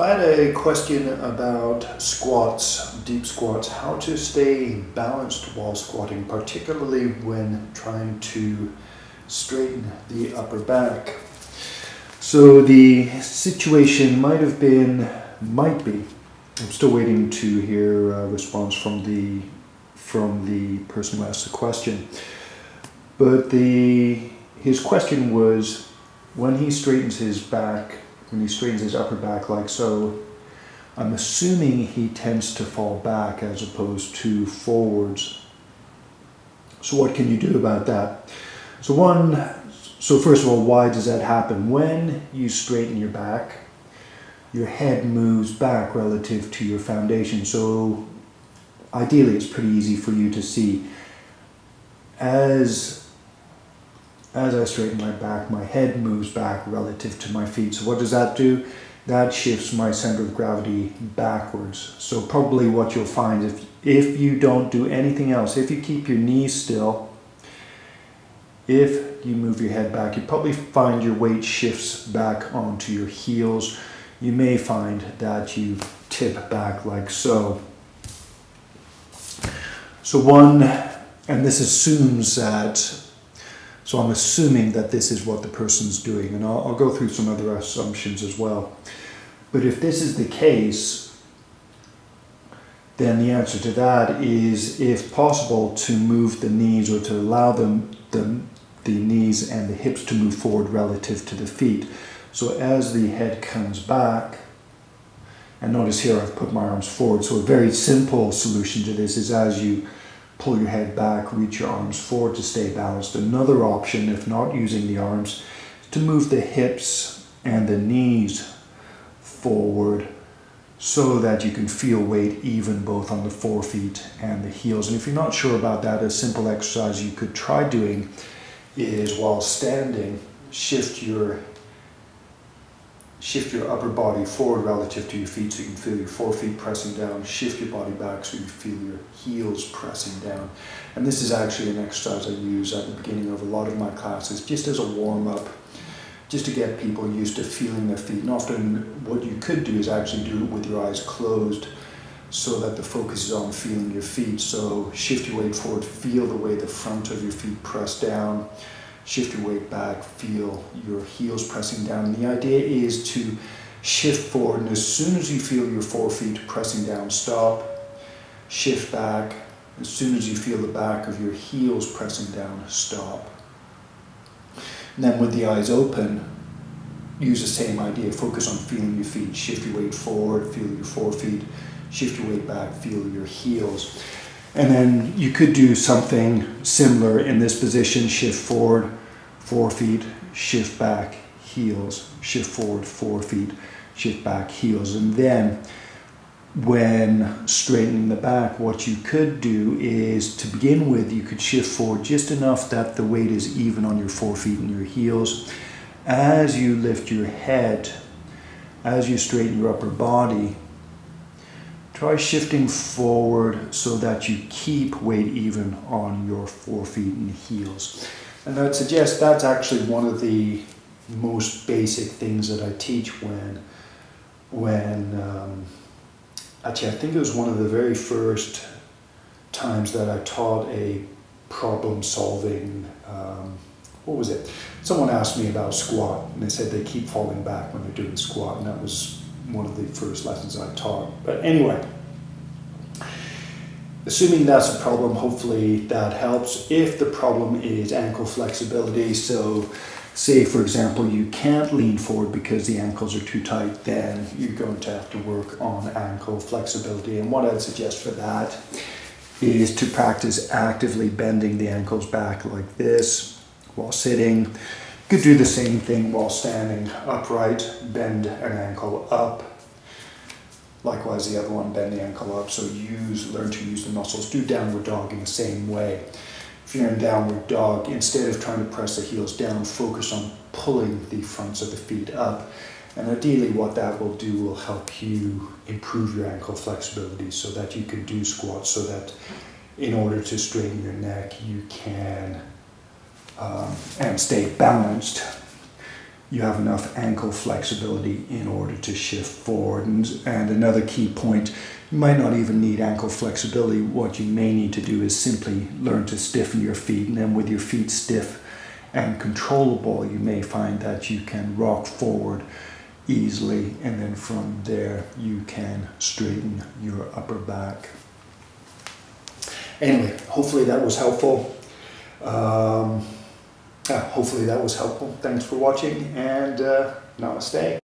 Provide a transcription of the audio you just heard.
I had a question about squats, deep squats, how to stay balanced while squatting, particularly when trying to straighten the upper back. So the situation might be, I'm still waiting to hear a response from the person who asked the question. But his question was, when he straightens his upper back like so, I'm assuming he tends to fall back as opposed to forwards. So what can you do about that? So first of all, why does that happen? When you straighten your back, your head moves back relative to your foundation. So ideally, it's pretty easy for you to see. As I straighten my back, my head moves back relative to my feet. So what does that do? That shifts my center of gravity backwards. So probably what you'll find if you don't do anything else, if you keep your knees still, if you move your head back, you probably find your weight shifts back onto your heels. You may find that you tip back like so. And this assumes that, so I'm assuming that this is what the person's doing, and I'll go through some other assumptions as well. But if this is the case, then the answer to that is, if possible, to move the knees, or to allow the knees and the hips to move forward relative to the feet. So as the head comes back, and notice here I've put my arms forward, so a very simple solution to this is, as you pull your head back, reach your arms forward to stay balanced. Another option, if not using the arms, is to move the hips and the knees forward so that you can feel weight even both on the forefeet and the heels. And if you're not sure about that, a simple exercise you could try doing is, while standing, shift your upper body forward relative to your feet so you can feel your forefeet pressing down. Shift your body back so you feel your heels pressing down. And this is actually an exercise I use at the beginning of a lot of my classes, just as a warm-up, just to get people used to feeling their feet. And often what you could do is actually do it with your eyes closed so that the focus is on feeling your feet. So shift your weight forward, feel the way the front of your feet press down. Shift your weight back, feel your heels pressing down. And the idea is to shift forward, and as soon as you feel your forefeet pressing down, stop, shift back. As soon as you feel the back of your heels pressing down, stop. And then with the eyes open, use the same idea. Focus on feeling your feet. Shift your weight forward, feel your forefeet. Shift your weight back, feel your heels. And then you could do something similar in this position. Shift forward, forefeet, shift back, heels, shift forward, forefeet, shift back, heels. And then when straightening the back, what you could do is, to begin with, you could shift forward just enough that the weight is even on your forefeet and your heels. As you lift your head, as you straighten your upper body, try shifting forward so that you keep weight even on your forefeet and heels. And I'd suggest that's actually one of the most basic things that I teach actually I think it was one of the very first times that I taught a problem solving, what was it? Someone asked me about squat, and they said they keep falling back when they're doing squat, and that was one of the first lessons I taught. But anyway, assuming that's a problem, hopefully that helps. If the problem is ankle flexibility, so say for example you can't lean forward because the ankles are too tight, then you're going to have to work on ankle flexibility. And what I'd suggest for that is to practice actively bending the ankles back like this while sitting. You could do the same thing while standing upright, bend an ankle up. Likewise, the other one, bend the ankle up. So learn to use the muscles. Do downward dog in the same way. If you're in downward dog, instead of trying to press the heels down, focus on pulling the fronts of the feet up. And ideally what that will do will help you improve your ankle flexibility so that you can do squats, so that in order to straighten your neck, you can and stay balanced, you have enough ankle flexibility in order to shift forward. And another key point, you might not even need ankle flexibility. What you may need to do is simply learn to stiffen your feet, and then with your feet stiff and controllable, you may find that you can rock forward easily, and then from there you can straighten your upper back. Anyway, hopefully that was helpful. Thanks for watching, and namaste.